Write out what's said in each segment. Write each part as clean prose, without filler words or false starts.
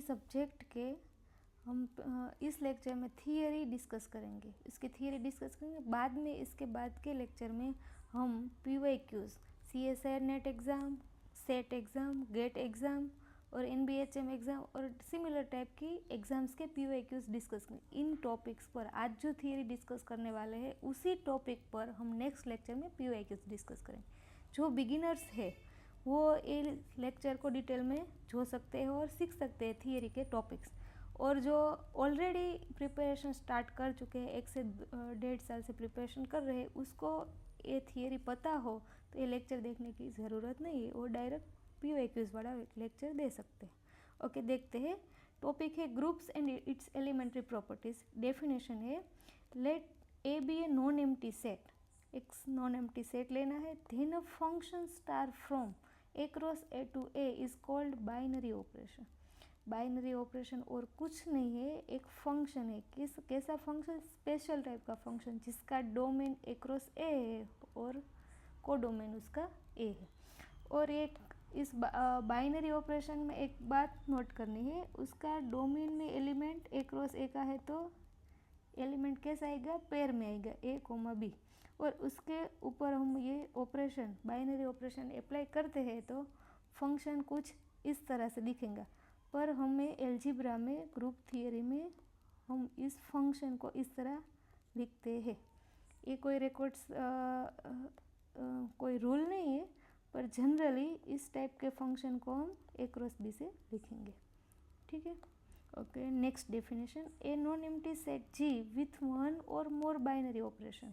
Subject के हम इस लेक्चर में थियरी डिस्कस करेंगे, इसकी थियरी डिस्कस करेंगे। बाद में इसके बाद के लेक्चर में हम PYQs, CSIR net exam, set exam, GATE exam और NBHM एग्ज़ाम और सिमिलर टाइप की एग्ज़ाम्स के PYQs डिस्कस करेंगे। इन टॉपिक्स पर आज जो थियरी डिस्कस करने वाले हैं उसी टॉपिक पर हम नेक्स्ट लेक्चर में PYQs डिस्कस करेंगे। जो बिगिनर्स है वो ये लेक्चर को डिटेल में जो सकते हैं और सीख सकते हैं थियरी के टॉपिक्स, और जो ऑलरेडी प्रिपरेशन स्टार्ट कर चुके हैं, 1 से 1.5 साल से प्रिपरेशन कर रहे हैं, उसको ये थियरी पता हो तो ये लेक्चर देखने की ज़रूरत नहीं है, वो डायरेक्ट PYQs वाला लेक्चर दे सकते हैं। ओके, देखते हैं। टॉपिक है groups and it's elementary properties. Definition है, let A be a non empty set. एक नॉन एम्प्टी सेट लेना है। Then a function star from A cross A to A is called binary operation. Binary operation और कुछ नहीं है, एक function है। कैसा फंक्शन? स्पेशल टाइप का फंक्शन जिसका डोमेन ए क्रॉस ए है और कोडोमेन उसका ए है। और एक इस बाइनरी ऑपरेशन में एक बात नोट करनी है, उसका डोमेन में एलिमेंट ए क्रॉस ए का है तो एलिमेंट कैसा आएगा? पेयर में आएगा, ए कोमा बी। और उसके ऊपर हम ये ऑपरेशन बाइनरी ऑपरेशन अप्लाई करते हैं तो फंक्शन कुछ इस तरह से दिखेगा। पर हमें एल्जीब्रा में, ग्रुप थियरी में हम इस फंक्शन को इस तरह लिखते हैं। ये कोई रिकॉर्ड्स कोई रूल नहीं है, पर जनरली इस टाइप के फंक्शन को हम ए क्रॉस बी से लिखेंगे। ठीक है। Okay, next definition, a non empty set G with one or more binary operation.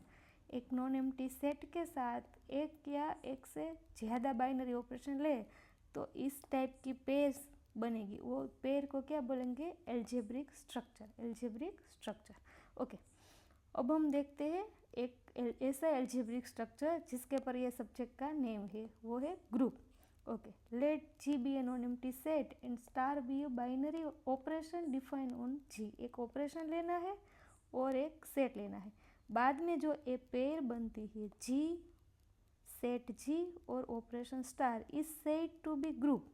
एक नॉन एम्प्टी सेट के साथ एक या एक से ज़्यादा बाइनरी ऑपरेशन ले तो इस टाइप की पेयर्स बनेगी। वो पेयर को क्या बोलेंगे? Algebraic structure. Algebraic structure. Okay, अब हम देखते हैं एक ऐसा एल्जेब्रिक स्ट्रक्चर जिसके पर ये सब्जेक्ट का नेम है, वो है group. Okay, let G be a non empty set and star be a binary operation define on G. एक ऑपरेशन लेना है और एक सेट लेना है। बाद में जो ए पेयर बनती है जी, सेट जी और operation star is said to be group.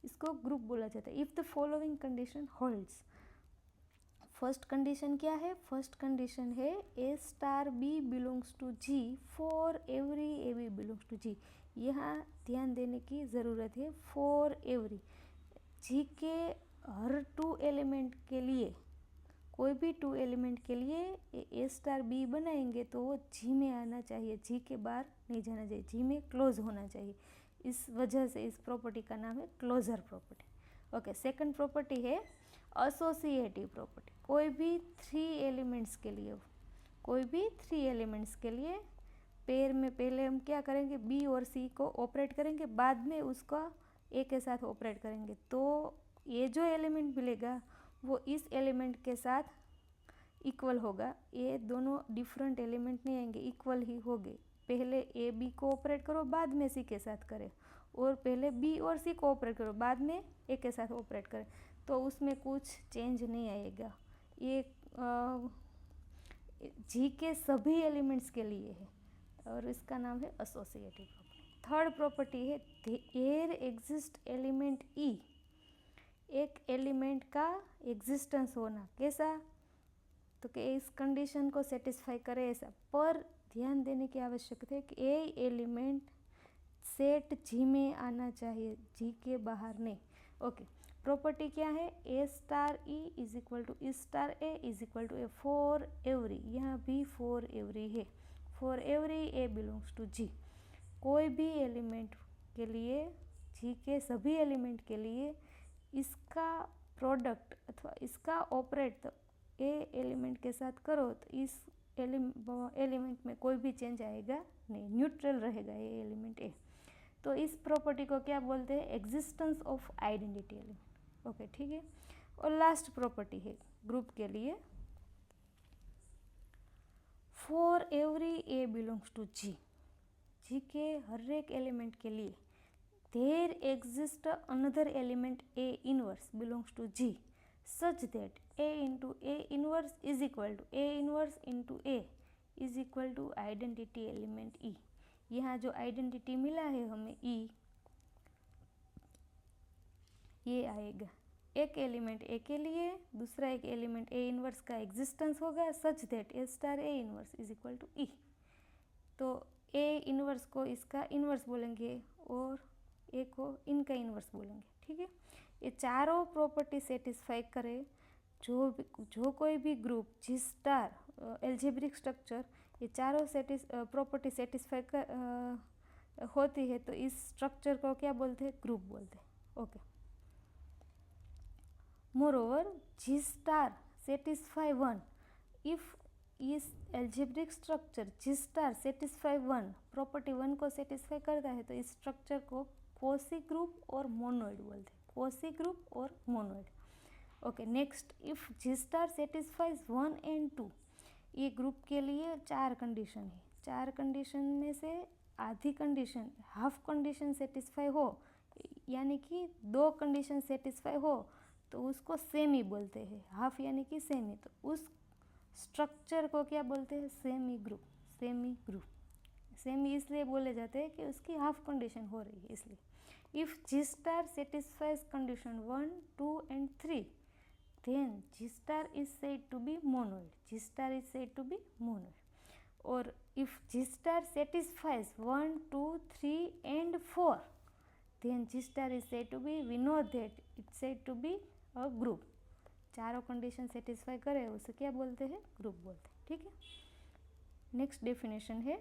इसको ग्रुप बोला जाता है। If the following condition holds. First condition क्या है? फर्स्ट कंडीशन है A star B belongs to G for every A B belongs to G. यहाँ ध्यान देने की ज़रूरत है, फॉर एवरी। जी के हर 2 एलिमेंट के लिए, कोई भी 2 एलिमेंट के लिए ए स्टार बी बनाएंगे तो वो जी में आना चाहिए, जी के बाहर नहीं जाना चाहिए, जी में क्लोज होना चाहिए। इस वजह से इस प्रॉपर्टी का नाम है closure property. Okay, second property है एसोसिएटिव प्रॉपर्टी। कोई भी 3 एलिमेंट्स के लिए, कोई भी 3 एलिमेंट्स के लिए पेयर में पहले हम क्या करेंगे? बी और सी को ऑपरेट करेंगे, बाद में उसका ए के साथ ऑपरेट करेंगे। तो ये जो एलिमेंट मिलेगा वो इस एलिमेंट के साथ इक्वल होगा। ये दोनों डिफरेंट एलिमेंट नहीं आएंगे, इक्वल ही होंगे। पहले ए बी को ऑपरेट करो, बाद में सी के साथ करें, और पहले बी और सी को ऑपरेट करो, बाद में ए के साथ ऑपरेट करें, तो उसमें कुछ चेंज नहीं आएगा। ये जी के सभी एलिमेंट्स के लिए है और इसका नाम है एसोसिएटिव प्रॉपर्टी। थर्ड प्रॉपर्टी है देयर एग्जिस्ट एलिमेंट ई। एक एलिमेंट का एग्जिस्टेंस होना, कैसा? तो कि इस कंडीशन को सेटिस्फाई करे ऐसा। पर ध्यान देने की आवश्यकता है कि ए एलिमेंट सेट जी में आना चाहिए, जी के बाहर नहीं। ओके, प्रॉपर्टी क्या है? A star E is equal to E star A is equal to A for every. यहाँ भी फॉर एवरी है, for every A belongs to G. कोई भी एलिमेंट के लिए, जी के सभी एलिमेंट के लिए इसका प्रोडक्ट अथवा इसका ऑपरेट तो ए एलिमेंट के साथ करो तो इस एलिमेंट में कोई भी चेंज आएगा नहीं, न्यूट्रल रहेगा ये एलिमेंट ए। तो इस प्रॉपर्टी को क्या बोलते हैं? Existence of identity element. Okay, ठीक है। और लास्ट प्रॉपर्टी है ग्रुप के लिए, for every A belongs to G. G के हर एक एलिमेंट के लिए there exist another element A inverse belongs to G such that A into A inverse is equal to A inverse into A is equal to identity element E. यहाँ जो identity मिला है हमें ई, ये आएगा। एक एलिमेंट ए के लिए दूसरा एक एलिमेंट ए इनवर्स का एग्जिस्टेंस होगा such that A star A inverse is equal to E. तो ए इनवर्स को इसका इनवर्स बोलेंगे और ए को इनका इनवर्स बोलेंगे। ठीक है, ये चारों प्रॉपर्टी सेटिस्फाई करे जो कोई भी group G star algebraic structure ये चारों प्रॉपर्टी सेटिस्फाई होती है तो इस स्ट्रक्चर को क्या बोलते हैं? ग्रुप बोलते हैं। Okay, moreover G star satisfy one if इस algebraic structure G star satisfy one property one को सेटिस्फाई करता है तो इस स्ट्रक्चर को कोसी ग्रुप और मोनोइड बोलते हैं। कोसी ग्रुप और monoid. Okay, next, if G star satisfies 1 and 2, ये ग्रुप के लिए 4 कंडीशन है। 4 कंडीशन में से आधी कंडीशन हाफ कंडीशन सेटिस्फाई हो यानी कि 2 कंडीशन सेटिस्फाई हो तो उसको सेमी बोलते हैं। हाफ यानी कि सेमी, तो उस स्ट्रक्चर को क्या बोलते हैं? Semi group. Semi group semi इसलिए बोले जाते हैं कि उसकी हाफ कंडीशन हो रही है इसलिए। If G star satisfies condition 1, 2 and 3 then G star is said to be monoid. G star is said to be monoid. Or if G star satisfies 1, 2, 3 and 4 then G star is said to be, we know that it's said to be a group. चारों condition satisfy करे उसे क्या बोलते हैं? Group बोलते हैं। ठीक है, नेक्स्ट डेफिनेशन है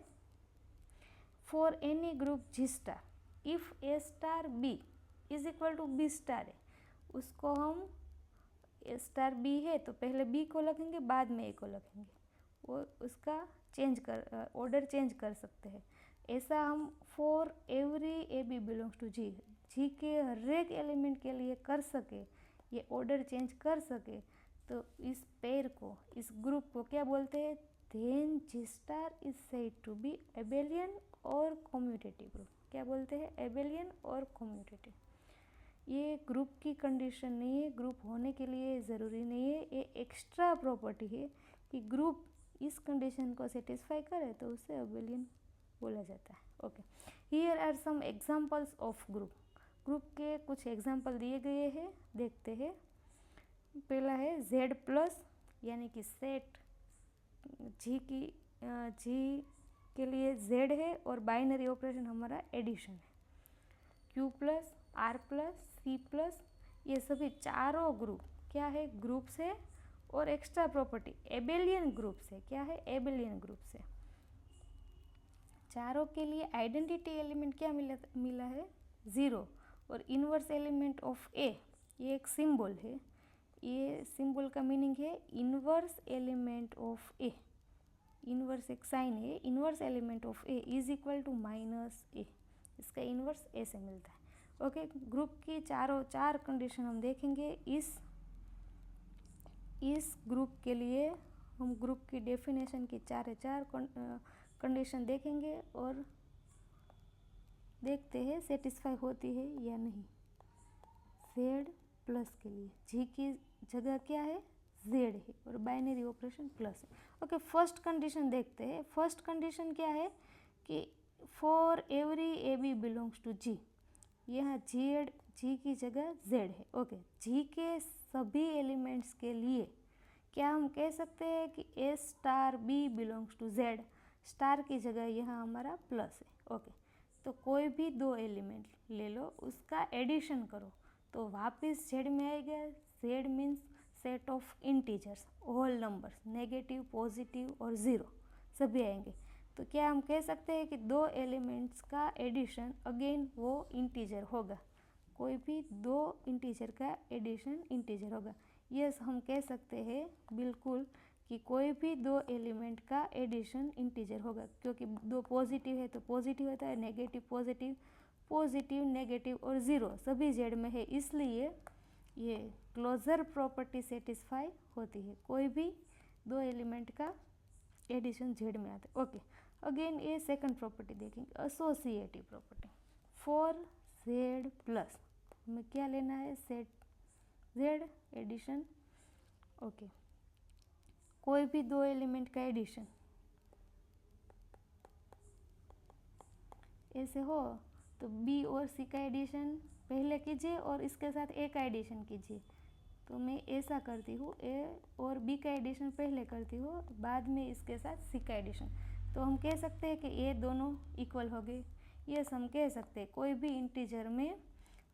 for any group G star if a star b is equal to b star है, उसको हम ए स्टार बी है तो पहले बी को लिखेंगे बाद में ए को लिखेंगे, वो उसका ऑर्डर चेंज कर सकते हैं। ऐसा हम for every A B belongs to G, G के हर एक एलिमेंट के लिए कर सके, ये ऑर्डर चेंज कर सके तो इस पेयर को, इस ग्रुप को क्या बोलते हैं? Then G star is said to be abelian or commutative group. क्या बोलते हैं? Abelian or commutative. ये ग्रुप की कंडीशन नहीं है, ग्रुप होने के लिए ज़रूरी नहीं है, ये एक्स्ट्रा प्रॉपर्टी है कि ग्रुप इस कंडीशन को सेटिस्फाई करे तो उसे एबेलियन बोला जाता है। Okay, here are some examples of group. Group के कुछ एग्जांपल दिए गए हैं, देखते हैं। पहला है Z प्लस यानी कि सेट जी के लिए Z है और बाइनरी ऑपरेशन हमारा एडिशन है। Q plus, R plus, C plus, ये सभी चारों ग्रुप क्या है? ग्रुप से और एक्स्ट्रा प्रॉपर्टी एबेलियन ग्रुप से। क्या है? एबेलियन ग्रुप से। चारों के लिए आइडेंटिटी एलिमेंट क्या मिला है? 0। और इन्वर्स एलिमेंट ऑफ ए, ये एक सिंबल है, ये सिंबल का मीनिंग है inverse element of A. Inverse एक साइन है, inverse element of A is equal to minus A, इसका इन्वर्स ए से मिलता है। ओके, ग्रुप की चार कंडीशन हम देखेंगे। इस ग्रुप के लिए हम ग्रुप की डेफिनेशन की चार कंडीशन देखेंगे और देखते हैं सेटिस्फाई होती है या नहीं। Z प्लस के लिए जी की जगह क्या है? Z है और बाइनरी ऑपरेशन प्लस है। ओके, फर्स्ट कंडीशन देखते हैं। फर्स्ट कंडीशन क्या है कि for every A B belongs to G, यहाँ जी की जगह Z है। ओके, जी के सभी एलिमेंट्स के लिए क्या हम कह सकते हैं कि A star B belongs to Z, star की जगह यहाँ हमारा प्लस है। ओके, तो कोई भी 2 एलिमेंट ले लो, उसका एडिशन करो तो वापस Z में आएगा। Z means set of integers, whole numbers, negative, positive और 0 सभी आएंगे। तो क्या हम कह सकते हैं कि 2 एलिमेंट्स का एडिशन अगेन वो इंटीजर होगा। कोई भी 2 इंटीजर का एडिशन इंटीजर होगा। यस, हम कह सकते हैं बिल्कुल कि कोई भी 2 एलिमेंट का एडिशन इंटीजर होगा, क्योंकि 2 पॉजिटिव है तो पॉजिटिव होता है, नेगेटिव पॉजिटिव, पॉजिटिव नेगेटिव और 0 सभी Z में है, इसलिए ये क्लोजर प्रॉपर्टी सेटिस्फाई होती है। कोई भी 2 एलिमेंट का एडिशन Z में आता है। ओके, अगेन ये सेकंड प्रॉपर्टी देखेंगे, associative property. For Z plus हमें क्या लेना है? Set Z addition. ओके, कोई भी 2 एलिमेंट का एडिशन ऐसे हो तो B और C का एडिशन पहले कीजिए और इसके साथ A का एडिशन कीजिए, तो मैं ऐसा करती हूँ, ए और बी का एडिशन पहले करती हूँ, बाद में इसके साथ सी का एडिशन। तो हम कह सकते हैं कि ये दोनों इक्वल हो गए। यस, हम कह सकते हैं, कोई भी इंटीजर में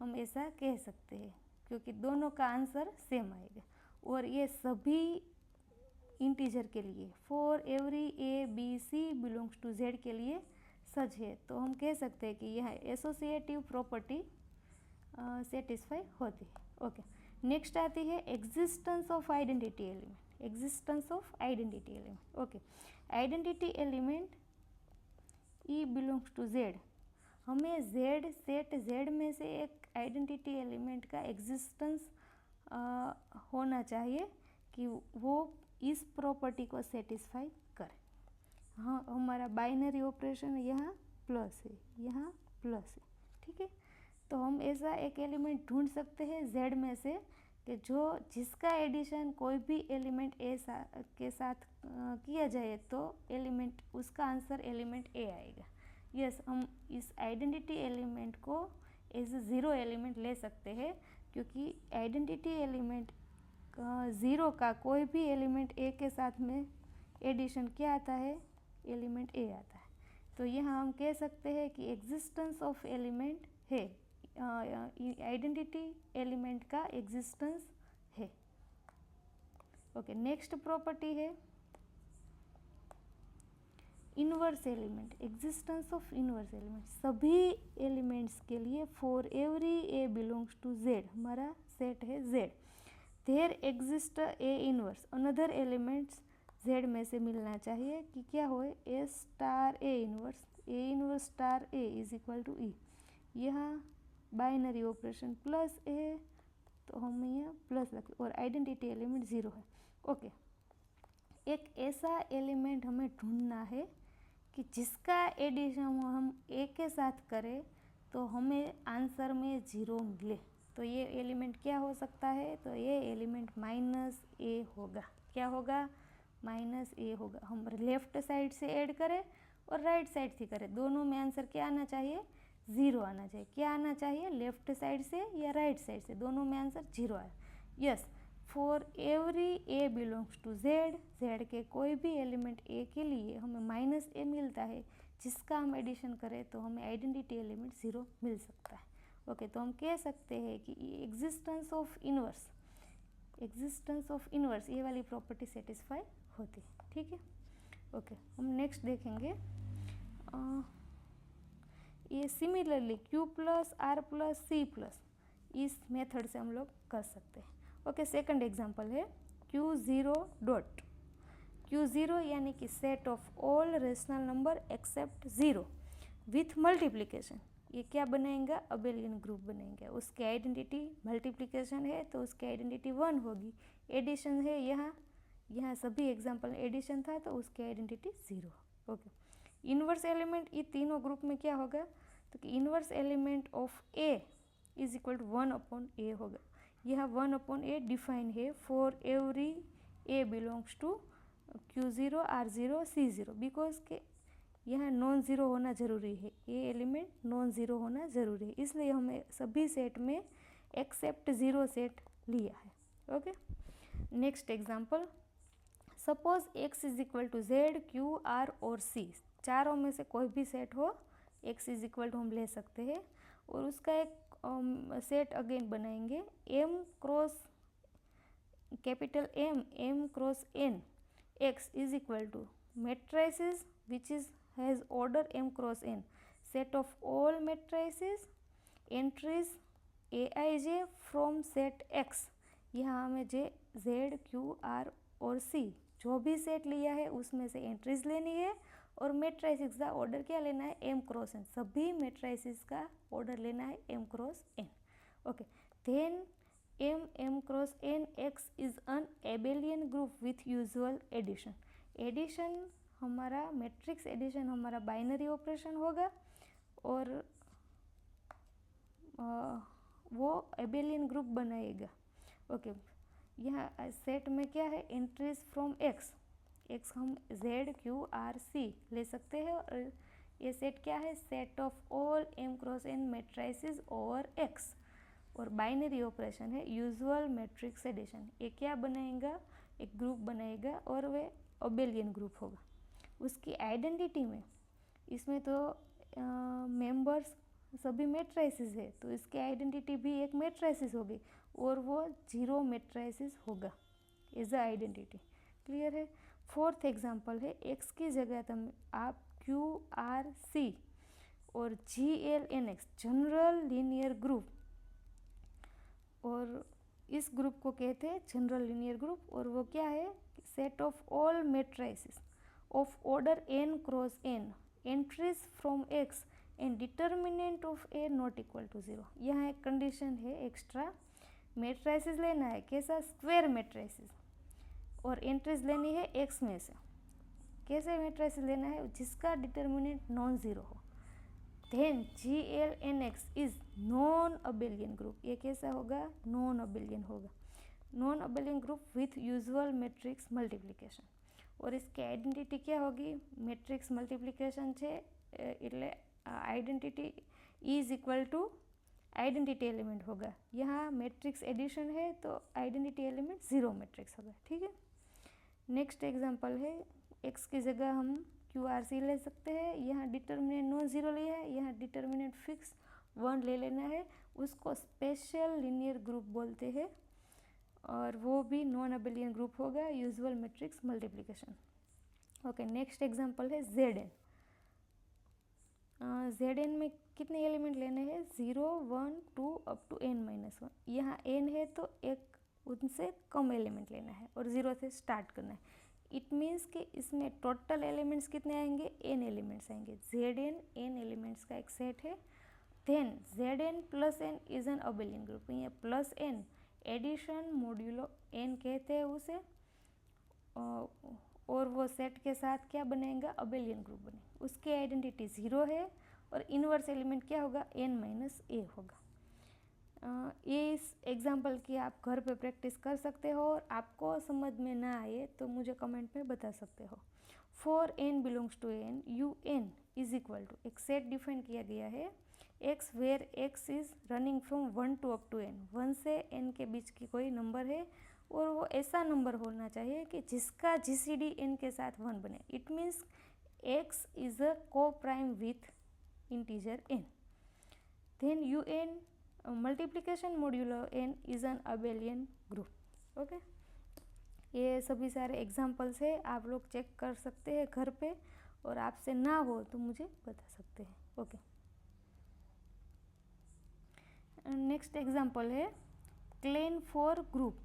हम ऐसा कह सकते हैं, क्योंकि दोनों का आंसर सेम आएगा। और ये सभी इंटीजर के लिए, for every A b c belongs to Z के लिए सच है। तो हम कह सकते हैं कि यह एसोसिएटिव प्रॉपर्टी सेटिस्फाई होती है। ओके, नेक्स्ट आती है existence of identity element. Existence of identity element. Okay, identity element e belongs to Z. हमें जेड सेट जेड में से एक आइडेंटिटी एलिमेंट का एग्जिस्टेंस होना चाहिए कि वो इस प्रॉपर्टी को सेटिस्फाई करे। हाँ, हमारा बाइनरी ऑपरेशन यहाँ प्लस है, यहाँ प्लस है, ठीक है। तो हम ऐसा एक एलिमेंट ढूंढ सकते हैं जेड में से कि जिसका एडिशन कोई भी एलिमेंट ए के साथ किया जाए तो एलिमेंट, उसका आंसर एलिमेंट ए आएगा। यस, हम इस आइडेंटिटी एलिमेंट को एज ए ज़ीरो एलिमेंट ले सकते हैं, क्योंकि आइडेंटिटी एलिमेंट ज़ीरो का कोई भी एलिमेंट ए के साथ में एडिशन क्या आता है, एलिमेंट ए आता है। तो यहाँ हम कह सकते हैं कि एग्जिस्टेंस ऑफ एलिमेंट है, आइडेंटिटी एलिमेंट का एग्जिस्टेंस है। ओके, नेक्स्ट प्रॉपर्टी है inverse element. Existence of inverse element, सभी एलिमेंट्स के लिए for every A belongs to Z, हमारा सेट है Z, there exist A inverse, another elements Z में से मिलना चाहिए कि क्या हो, A star A inverse star A is equal to E. यहाँ बाइनरी ऑपरेशन प्लस ए, तो हम यहाँ प्लस रखें और आइडेंटिटी एलिमेंट ज़ीरो है। ओके, एक ऐसा एलिमेंट हमें ढूंढना है कि जिसका एडिशन हम ए के साथ करें तो हमें आंसर में ज़ीरो मिले। तो ये एलिमेंट क्या हो सकता है, तो ये एलिमेंट माइनस ए होगा। क्या होगा, माइनस ए होगा। हम लेफ्ट साइड से ऐड करें और राइट साइड से करें, दोनों में आंसर क्या आना चाहिए, ज़ीरो आना चाहिए। क्या आना चाहिए, लेफ्ट साइड से या राइट साइड से, दोनों में आंसर ज़ीरो आए। Yes, for every A belongs to Z, Z के कोई भी एलिमेंट ए के लिए हमें माइनस ए मिलता है, जिसका हम एडिशन करें तो हमें आइडेंटिटी एलिमेंट ज़ीरो मिल सकता है। ओके, तो हम कह सकते हैं कि एग्जिस्टेंस ऑफ इनवर्स ये वाली प्रॉपर्टी सेटिस्फाई होती है, ठीक है। ओके, हम नेक्स्ट देखेंगे ये similarly Q plus R plus C plus, इस मेथड से हम लोग कर सकते हैं। ओके, सेकंड एग्जांपल है Q0 डॉट, Q0 यानी कि set of all rational number except zero with multiplication. ये क्या बनाएंगे, अबेलियन ग्रुप बनाएंगे। उसकी आइडेंटिटी मल्टीप्लिकेशन है तो उसकी आइडेंटिटी 1 होगी, एडिशन है यहाँ सभी एग्जांपल एडिशन था तो उसकी आइडेंटिटी 0। ओके, इन्वर्स एलिमेंट ये तीनों ग्रुप में क्या होगा, तो कि inverse element of A is equal to 1/a होगा। यह 1/a डिफाइन है for every A belongs to Q0 R0 C0, because के यहाँ नॉन ज़ीरो होना ज़रूरी है, ये एलिमेंट नॉन ज़ीरो होना ज़रूरी है, इसलिए हमें सभी सेट में एक्सेप्ट ज़ीरो सेट लिया है। Okay, next example, suppose x is equal to Z Q R और सी, चारों में से कोई भी सेट हो, x इज इक्वल टू हम ले सकते हैं और उसका एक सेट अगेन बनाएंगे, m cross capital M cross n, x is equal to matrices which is has order m cross n, set of all matrices entries aij from set x। यहाँ हमें z q r और c जो भी set लिया है उसमें से entries लेनी है और मेट्राइसिस का ऑर्डर क्या लेना है, m क्रॉस n, सभी मेट्राइसिस का ऑर्डर लेना है m cross n। Okay, then m cross n x is an abelian group with usual addition. Addition हमारा मैट्रिक्स एडिशन हमारा बाइनरी ऑपरेशन होगा और वो एबेलियन ग्रुप बनाएगा। ओके, यहाँ सेट में क्या है, एंट्रीज फ्रॉम x हम z q r c ले सकते हैं और ये सेट क्या है, set of all m cross n matrices over x, और बाइनरी ऑपरेशन है यूजुअल मैट्रिक्स एडिशन। ये क्या बनाएगा, एक ग्रुप बनाएगा और वे अबेलियन ग्रुप होगा। उसकी आइडेंटिटी में इसमें तो मेंबर्स सभी मैट्राइसिस है, तो इसकी आइडेंटिटी भी एक मैट्राइसिस होगी और वो जीरो मैट्राइसिस होगा एज अ आइडेंटिटी। क्लियर है। फोर्थ एग्जांपल है, एक्स की जगह आप क्यू आर सी और G L N x general linear group, और इस ग्रुप को कहते हैं जनरल लीनियर ग्रुप। और वो क्या है, set of all matrices of order n cross n entries from x and determinant of a not equal to 0। यहाँ एक कंडीशन है एक्स्ट्रा, मैट्राइसिस लेना है कैसा, स्क्वायर मैट्राइसिस, और एंट्रीज लेनी है x में से। कैसे मैट्राइसिस लेना है, जिसका डिटर्मिनेंट नॉन ज़ीरो हो। Then GLNX is non abelian group. ये कैसा होगा, नॉन अबेलियन होगा, non abelian group with usual matrix multiplication. और इसकी आइडेंटिटी क्या होगी, मैट्रिक्स मल्टिप्लिकेशन है એટલે identity is equal to identity element होगा। यहाँ मैट्रिक्स एडिशन है तो आइडेंटिटी एलिमेंट ज़ीरो मैट्रिक्स होगा। ठीक है। नेक्स्ट एग्जांपल है, एक्स की जगह हम क्यू आर सी ले सकते हैं। यहाँ डिटर्मिनेंट नॉन ज़ीरो लिया है, यहाँ डिटर्मिनेंट फिक्स 1 ले लेना है। उसको स्पेशल लीनियर ग्रुप बोलते हैं और वो भी नॉन अबेलियन ग्रुप होगा, usual matrix multiplication. Okay, next example है जेड एन। जेड एन में कितने एलिमेंट लेने हैं, 0 1 2 अप टू n-1। यहाँ n है तो एक उनसे कम एलिमेंट लेना है और 0 से स्टार्ट करना है। इट मीन्स कि इसमें टोटल एलिमेंट्स कितने आएंगे, n एलिमेंट्स आएंगे। जेड एन n एलिमेंट्स का एक सेट है। Then Z N plus n is an abelian group. ये plus n addition modulo n कहते हैं उसे, और वो सेट के साथ क्या बनेगा, अबेलियन ग्रुप बने। उसकी आइडेंटिटी 0 है और इनवर्स एलिमेंट क्या होगा, n-a होगा। ये इस एग्जाम्पल की आप घर पे प्रैक्टिस कर सकते हो और आपको समझ में ना आए तो मुझे कमेंट में बता सकते हो। For n belongs to n, U n is equal to, एक सेट डिफाइन किया गया है x where x is running from 1 to up to n। 1 से n के बीच की कोई नंबर है और वो ऐसा नंबर होना चाहिए कि जिसका GCD n के साथ 1 बने। It means x is a coprime with integer n। Then U n multiplication modulo n is an abelian group. Okay, ये सभी सारे एग्जांपल्स है, आप लोग चेक कर सकते हैं घर पे, और आपसे ना हो तो मुझे बता सकते हैं। ओके, नेक्स्ट एग्जांपल है क्लेन फॉर ग्रुप।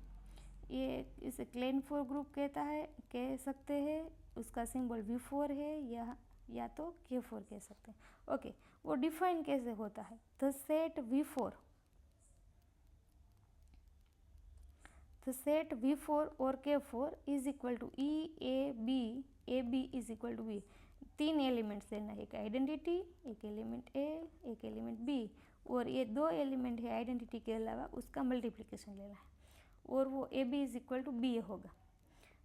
ये इसे क्लेन फॉर ग्रुप कहता है, कह सकते हैं। उसका सिंबल V4 है या तो K4 कह सकते हैं। ओके, वो डिफाइन कैसे होता है, द सेट V4 और K4 is equal to a B is equal to b. 3 elements लेना है, एक आइडेंटिटी, एक एलिमेंट A, एक एलिमेंट B, और ये 2 एलिमेंट है आइडेंटिटी के अलावा, उसका मल्टीप्लिकेशन लेना है और वो A B is equal to B A होगा।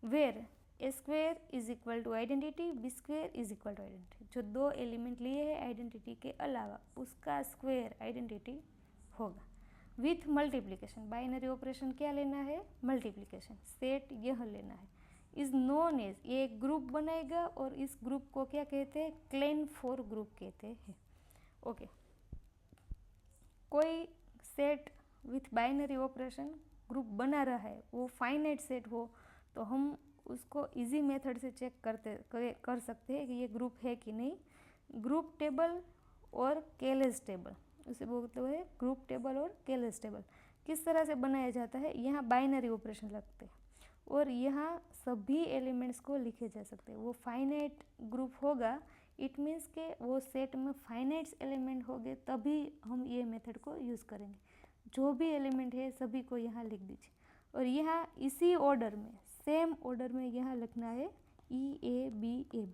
Where A square is equal to identity, B square is equal to identity. जो 2 एलिमेंट लिए हैं आइडेंटिटी के अलावा, उसका स्क्वेयर आइडेंटिटी होगा विथ मल्टीप्लिकेशन। बाइनरी ऑपरेशन क्या लेना है, मल्टीप्लिकेशन। सेट यह लेना है, इज नोन एज, ये एक ग्रुप बनाएगा और इस ग्रुप को क्या कहते हैं, क्लेन फॉर ग्रुप कहते हैं। ओके, कोई set with binary operation group बना रहा है, वो फाइनाइट सेट हो, तो हम उसको इजी मेथड से चेक कर सकते हैं कि ये ग्रुप है कि नहीं। ग्रुप टेबल और केलेस टेबल, उसे बोलते हैं ग्रुप टेबल और केलेस टेबल। किस तरह से बनाया जाता है, यहाँ बाइनरी ऑपरेशन लगते हैं और यहाँ सभी एलिमेंट्स को लिखे जा सकते हैं। वो फाइनाइट ग्रुप होगा, इट मीन्स के वो सेट में फाइनाइट्स एलिमेंट होंगे, तभी हम ये मेथड को यूज़ करेंगे। जो भी एलिमेंट है सभी को यहाँ लिख दीजिए और यहाँ इसी ऑर्डर में, सेम ऑर्डर में यहाँ लिखना है E-A-B-A-B।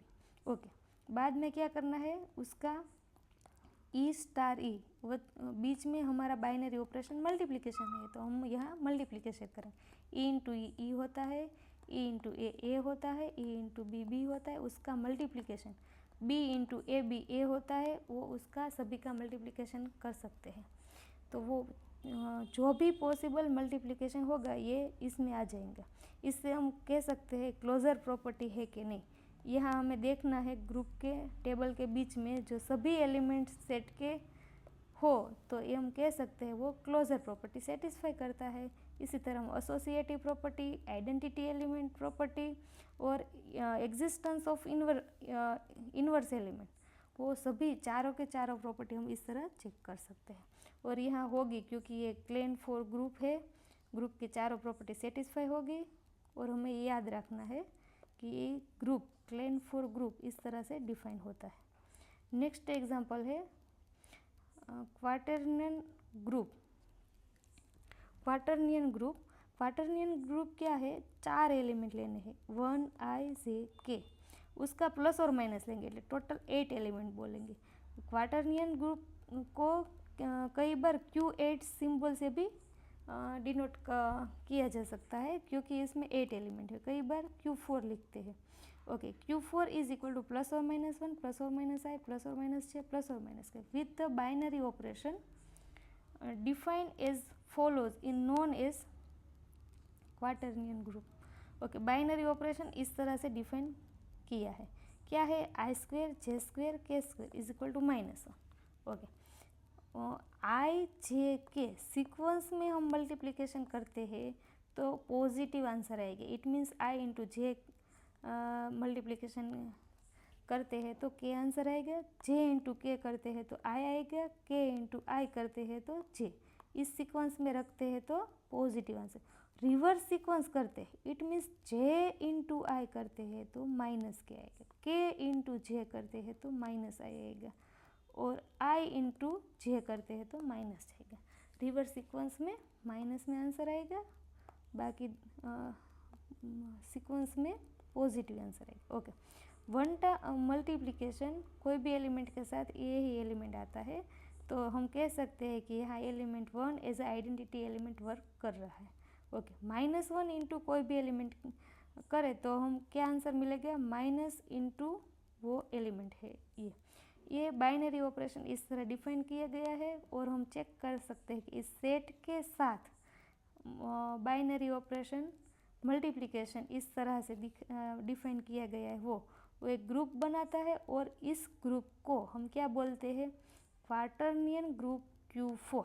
ओके, बाद में क्या करना है, उसका E*E, वो बीच में हमारा बाइनरी ऑपरेशन मल्टीप्लिकेशन है, तो हम यहाँ मल्टीप्लिकेशन करेंगे। E इंटू E होता है, E इंटू A होता है, E इंटू B होता है, उसका मल्टीप्लिकेशन। B इंटू A होता है, वो उसका सभी का मल्टीप्लिकेशन कर सकते हैं। तो वो जो भी पॉसिबल मल्टीप्लिकेशन होगा ये इसमें आ जाएंगे। इससे हम कह सकते हैं क्लोजर प्रॉपर्टी है कि नहीं। यहाँ हमें देखना है ग्रुप के टेबल के बीच में जो सभी एलिमेंट्स सेट के हो तो ये हम कह सकते हैं वो क्लोजर प्रॉपर्टी सेटिस्फाई करता है। इसी तरह हम associative property, identity element property और एग्जिस्टेंस ऑफ इनवर्स एलिमेंट, वो सभी चारों के चारों प्रॉपर्टी हम इस तरह चेक कर सकते हैं। और यहाँ होगी क्योंकि ये क्लेन फॉर ग्रुप है, ग्रुप की चारों प्रॉपर्टी सेटिस्फाई होगी। और हमें ये याद रखना है कि ग्रुप क्लेन फॉर ग्रुप इस तरह से डिफाइन होता है। नेक्स्ट एग्जांपल है क्वाटर्नियन ग्रुप। क्वाटर्नियन ग्रुप क्या है, 4 एलिमेंट लेने हैं, 1 I J K, उसका प्लस और माइनस लेंगे, એટલે टोटल 8 एलिमेंट बोलेंगे। क्वाटर्नियन ग्रुप को कई बार Q8 सिंबल से भी डिनोट किया जा सकता है क्योंकि इसमें 8 एलिमेंट है। कई बार Q4 लिखते हैं। Okay, Q4 is equal to plus और माइनस 1, प्लस और माइनस I, प्लस और माइनस J, प्लस और minus K with the binary operation define as follows in known as quaternion group. Okay, binary operation इस तरह से define किया है। क्या है, I² J² K² is equal to -1। Okay, I J K sequence में हम मल्टीप्लिकेशन करते हैं तो पॉजिटिव आंसर आएगा। It means I into J multiplication करते हैं तो K आंसर आएगा, J इंटू K करते हैं तो I आएगा, K इंटू I करते हैं तो J। इस सीक्वेंस में रखते हैं तो पॉजिटिव आंसर। रिवर्स सीक्वेंस करते हैं it means J into I करते हैं तो -K आएगा, K इंटू J करते हैं तो -I आएगा और I इंटू J करते हैं तो माइनस जाएगा। रिवर्स सीक्वेंस में माइनस में आंसर आएगा, बाकी सीक्वेंस में पॉजिटिव आंसर आएगा। ओके, वन मल्टीप्लिकेशन कोई भी एलिमेंट के साथ ये ही एलिमेंट आता है तो हम कह सकते हैं कि यहाँ element 1 as identity element work कर रहा है। ओके, -1 इंटू कोई भी एलिमेंट करे तो हम क्या आंसर मिलेगा, माइनस इंटू वो एलिमेंट है। ये बाइनरी ऑपरेशन इस तरह डिफाइन किया गया है और हम चेक कर सकते हैं कि इस सेट के साथ बाइनरी ऑपरेशन मल्टीप्लिकेशन इस तरह से डिफाइन किया गया है। वो एक ग्रुप बनाता है और इस ग्रुप को हम क्या बोलते हैं, quaternion group Q4।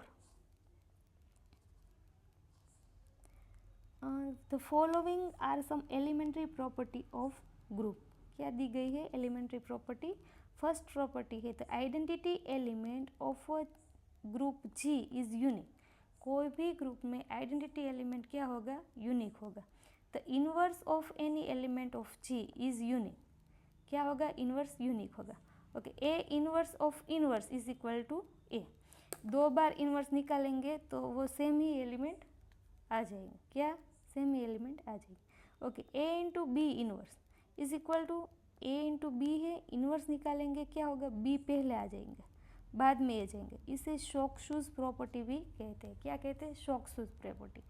The following are some elementary property of group. क्या दी गई है एलिमेंट्री प्रॉपर्टी। फर्स्ट प्रॉपर्टी है the identity element of a group G is unique. कोई भी ग्रुप में आइडेंटिटी एलिमेंट क्या होगा, यूनिक होगा। The inverse of any element of G is unique. क्या होगा, इनवर्स यूनिक होगा। Okay, a inverse of inverse is equal to a. 2 बार इनवर्स निकालेंगे तो वो सेम ही एलिमेंट आ जाएंगे। क्या, सेम ही एलिमेंट आ जाएंगे। Okay, a into b inverse is equal to a into b है, इनवर्स निकालेंगे क्या होगा, बी पहले आ जाएंगे, बाद में ए जाएंगे। इसे शॉक शूज प्रॉपर्टी भी कहते हैं। क्या कहते हैं, शॉक शूज प्रॉपर्टी।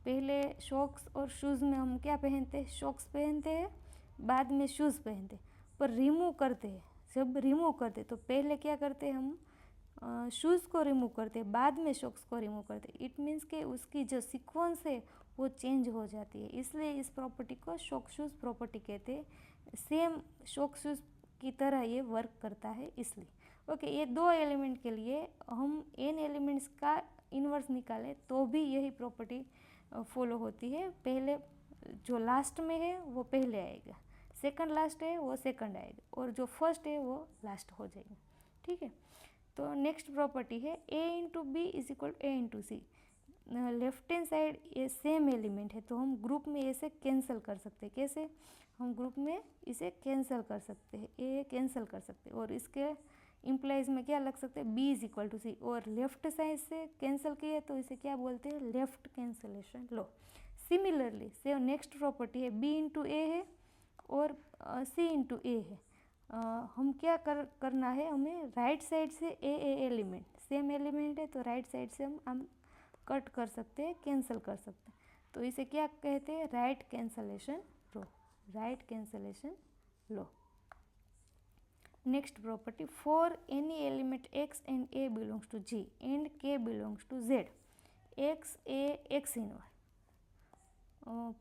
पहले शॉक्स और शूज़ में हम क्या पहनते हैं, शॉक्स पहनते हैं, बाद में शूज़ पहनते हैं। पर रिमूव करते हैं, जब रिमूव करते तो पहले क्या करते हैं हम शूज़ को रिमूव करते हैं, बाद में शॉक्स को रिमूव करते हैं। इट मीन्स कि उसकी जो सीक्वेंस है वो चेंज हो जाती है, इसलिए इस प्रॉपर्टी को शॉक शूज़ प्रॉपर्टी कहते हैं। सेम शॉक शूज़ की तरह ये वर्क करता है इसलिए। ओके, ये 2 एलिमेंट के लिए हम n एलिमेंट्स का इन्वर्स निकालें तो भी यही प्रॉपर्टी फॉलो होती है। पहले जो लास्ट में है वो पहले आएगा, सेकंड लास्ट है वो सेकंड आएगा और जो फर्स्ट है वो लास्ट हो जाएगा। ठीक है, तो नेक्स्ट प्रॉपर्टी है A into B is equal A into C. Left hand side ये सेम एलिमेंट है तो हम ग्रुप में इसे कैंसिल कर सकते हैं। कैसे, हम ग्रुप में इसे कैंसिल कर सकते हैं, ए कैंसिल कर सकते हैं और इसके इम्प्लाइज में क्या लग सकते हैं, बी इज इक्वल टू सी। और लेफ्ट साइड से कैंसिल किए तो इसे क्या बोलते हैं, लेफ्ट कैंसिलेशन लॉ। सिमिलरली से नेक्स्ट प्रॉपर्टी है बी इंटू ए है और सी इंटू ए है। हम क्या करना है, हमें राइट साइड से ए एलिमेंट, सेम एलिमेंट है तो राइट साइड से हम कट कर सकते हैं, कैंसिल कर सकते हैं। तो इसे क्या कहते हैं, right cancellation law, right cancellation law. Next property, for any element x and a belongs to G and k belongs to Z, x a x inverse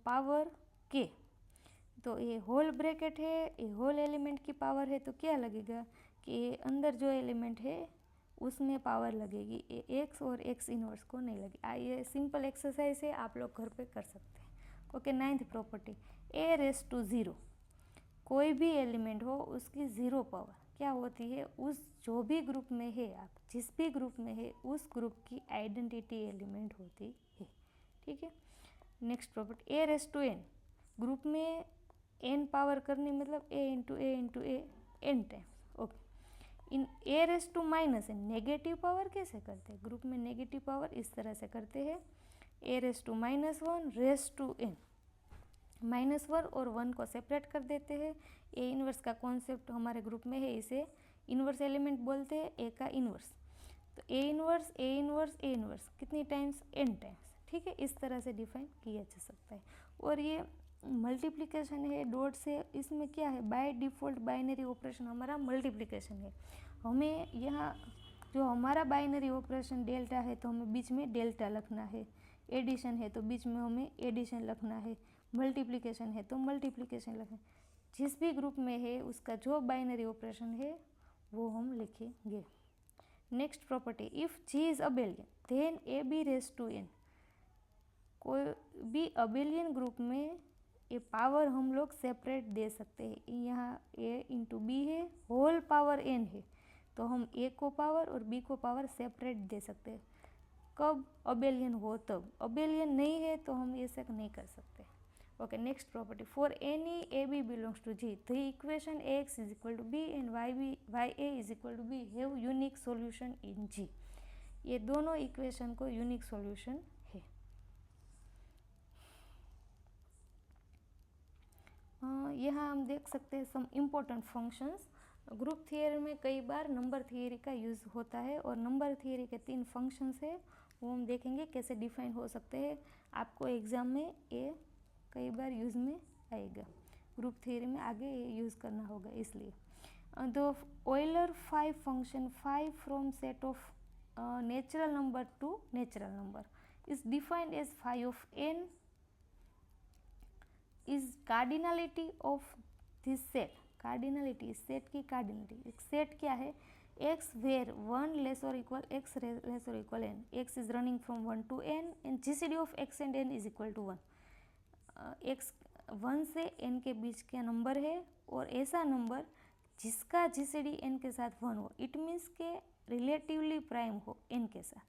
power k, तो ये होल ब्रैकेट है, ये होल एलिमेंट की power है, तो क्या लगेगा कि अंदर जो एलिमेंट है उसमें पावर लगेगी, ये एक्स और एक्स इनवर्स को नहीं लगेगी। ये सिंपल एक्सरसाइज है, आप लोग घर पे कर सकते हैं। Okay, 9th property, a raise to zero, कोई भी एलिमेंट हो उसकी ज़ीरो पावर क्या होती है, उस जो भी ग्रुप में है, आप जिस भी ग्रुप में है उस ग्रुप की आइडेंटिटी एलिमेंट होती है। ठीक है, next property, a raise to n, group में एन पावर करनी मतलब a into a into a n times. Okay, in a raise to minus n, negative power कैसे करते हैं, ग्रुप में नेगेटिव पावर इस तरह से करते हैं, a raise to -1 raise to n, -1 और 1 को सेपरेट कर देते हैं। ए इनवर्स का कॉन्सेप्ट हमारे ग्रुप में है, इसे इनवर्स एलिमेंट बोलते हैं, ए का इनवर्स, तो A inverse A inverse A inverse कितनी टाइम्स, एन टाइम्स। ठीक है, इस तरह से डिफाइन किया जा सकता है। और ये मल्टीप्लिकेशन है डॉट से, इसमें क्या है, बाय डिफ़ॉल्ट बाइनरी ऑपरेशन हमारा मल्टीप्लिकेशन है। हमें यहाँ जो हमारा बाइनरी ऑपरेशन डेल्टा है तो हमें बीच में डेल्टा लिखना है, एडिशन है तो बीच में हमें एडिशन लिखना है, मल्टीप्लिकेशन है तो मल्टीप्लिकेशन लिखना है। जिस भी ग्रुप में है उसका जो बाइनरी ऑपरेशन है वो हम लिखेंगे। Next property, if G is abelian then a b raise to n, कोई भी अबेलियन ग्रुप में ये पावर हम लोग सेपरेट दे सकते हैं। यहाँ ए इंटू बी है, होल पावर एन है, तो हम ए को पावर और बी को पावर सेपरेट दे सकते हैं। कब अबेलियन हो तब, अबेलियन नहीं है तो हम ऐसा नहीं कर सकते। Okay, next property, for any a B belongs to g the equation a x is equal to b and y a is equal to b have unique solution in g, ये दोनों इक्वेशन को unique solution है। यहाँ हम देख सकते हैं some important functions. Group theory में कई बार नंबर थियरी का यूज़ होता है और नंबर थियरी के 3 फंक्शंस है, वो हम देखेंगे कैसे डिफाइन हो सकते हैं। आपको एग्ज़ाम में ये कई बार यूज़ में आएगा, ग्रुप थियरी में आगे ये यूज़ करना होगा इसलिए। The Euler 5 function 5 from set of natural number to natural number is defined as phi of n is cardinality of this set. Cardinality, इस सेट की कार्डिनलिटी, एक सेट क्या है, x where 1 less or equal x less or equal n, x is running from 1 to n and GCD of x and n is equal to 1। x 1 से n के बीच का number है और ऐसा नंबर जिसका जीसीडी n के साथ 1 हो, इट मीन्स के रिलेटिवली प्राइम हो n के साथ,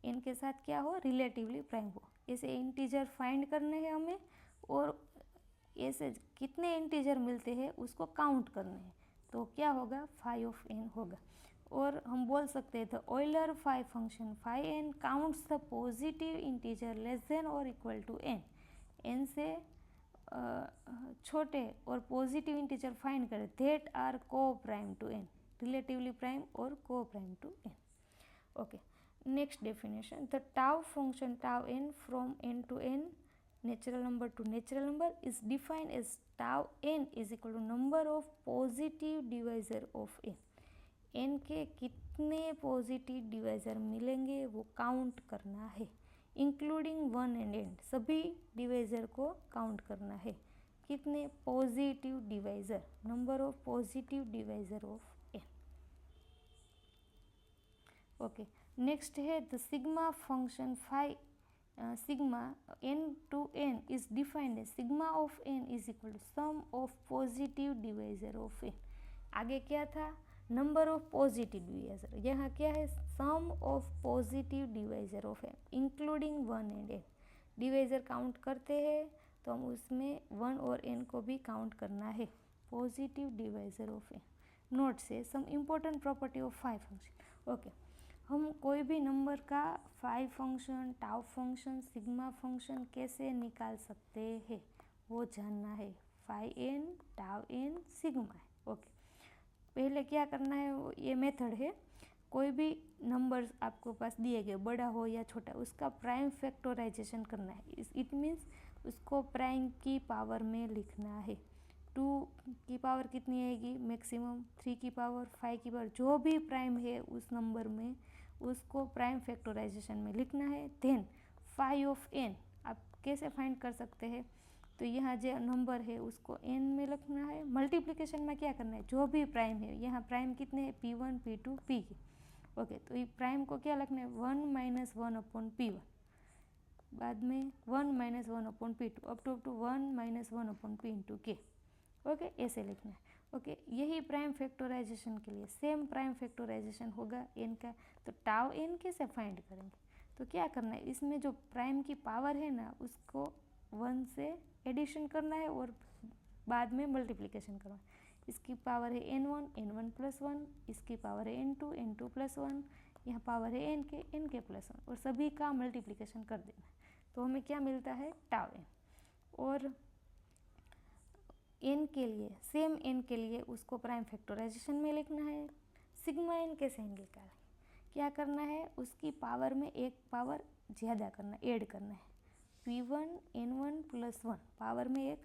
n के साथ क्या हो, रिलेटिवली प्राइम हो। ऐसे इंटीजर फाइंड करने हैं हमें और ऐसे कितने इंटीजर मिलते हैं उसको काउंट करने हैं, तो क्या होगा, phi of n होगा। और हम बोल सकते हैं the Euler phi function phi n counts the positive integer less than or equal to n, n से छोटे और पॉजिटिव इंटीजर फाइंड करें that are co prime to n, relatively prime or co prime to n। Okay, next definition, the tau function tau n फ्रॉम n to n natural number to natural number is defined as tau n is equal to number of positive divisor of n, n के कितने positive divisor मिलेंगे वो count करना है, including 1 and n, सभी divisor को count करना है। कितने positive divisor, number of positive divisor of n। Okay, next है the sigma function phi sigma n to n is defined as sigma of n is equal to sum of positive divisor of n। आगे क्या था, number of positive divisor, यहाँ क्या है, sum of positive divisor of n including 1 and n। Divisor count करते हैं तो हम उसमें 1 और n को भी काउंट करना है, positive divisor of n। Note से some important property of phi function. Okay, हम कोई भी नंबर का phi function, tau function, sigma function कैसे निकाल सकते हैं वो जानना है। phi n, tau n, sigma है। ओके, पहले क्या करना है, ये मेथड है, कोई भी नंबर आपको पास दिए गए, बड़ा हो या छोटा, उसका प्राइम फैक्टराइजेशन करना है। इट मीन्स उसको प्राइम की पावर में लिखना है। 2 की पावर कितनी आएगी मैक्सिमम, 3 की पावर, 5 की पावर, जो भी प्राइम है उस नंबर में उसको प्राइम फैक्टराइजेशन में लिखना है। देन फाई ऑफ n आप कैसे फाइंड कर सकते हैं, तो यहाँ जो नंबर है उसको n में लिखना है। मल्टीप्लिकेशन में क्या करना है, जो भी प्राइम है, यहाँ प्राइम कितने हैं, p1 p2 p के। ओके, तो ये प्राइम को क्या लिखना है, 1 - 1 अपॉन p1, बाद में 1 - 1 upon p2, up to 1 - 1 upon p into k। Okay, ऐसे लिखना है। ओके, यही प्राइम फैक्टराइजेशन के लिए सेम प्राइम फैक्टराइजेशन होगा n का। तो टाउ n कैसे फाइंड करेंगे, तो क्या करना है, इसमें जो प्राइम की पावर है ना उसको 1 से एडिशन करना है और बाद में मल्टीप्लिकेशन करना है। इसकी पावर है n1 n1 + 1, इसकी पावर है n2 n2 + 1, यहाँ पावर है n k + 1 और सभी का मल्टीप्लिकेशन कर देना है। तो हमें क्या मिलता है, टाउ n। और n के लिए सेम n के लिए उसको प्राइम फैक्टराइजेशन में लिखना है। सिग्मा n कैसे निकालें, क्या करना है, उसकी पावर में एक पावर ज़्यादा करना, ऐड करना है। p1 n1 + 1 पावर में एक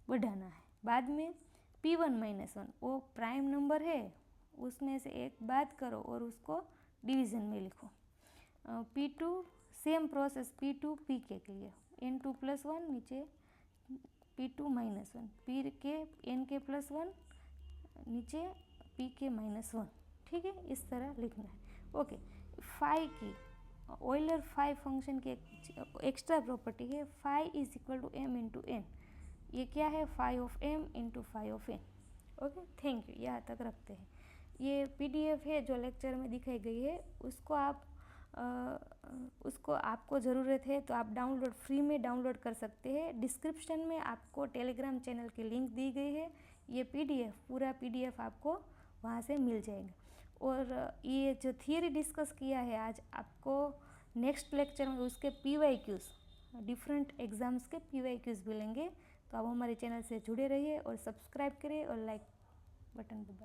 बढ़ाना है। बाद में p1 - 1 वो प्राइम नंबर है, उसमें से एक बात करो और उसको डिवीज़न में लिखो। p2 same process p2 pk के लिए n2 + 1 नीचे p2 - 1 pk nk + 1 नीचे pk - 1। ठीक है, इस तरह लिखना है। ओके, फाई की ऑयलर फाई फंक्शन की एक्स्ट्रा प्रॉपर्टी है, फाई = m × n। ये क्या है, phi of m × phi of n। Okay, thank you, यहाँ तक रखते हैं। ये PDF है जो लेक्चर में दिखाई गई है, उसको आपको ज़रूरत है तो आप डाउनलोड फ्री में डाउनलोड कर सकते हैं। डिस्क्रिप्शन में आपको टेलीग्राम चैनल की लिंक दी गई है। ये पूरा PDF आपको वहाँ से मिल जाएगा। और ये जो थियरी डिस्कस किया है आज, आपको नेक्स्ट लेक्चर में उसके PYQs, डिफरेंट एग्ज़ाम्स के PYQs मिलेंगे। तो आप हमारे चैनल से जुड़े रहिए और सब्सक्राइब करिए और लाइक बटन दबाइए।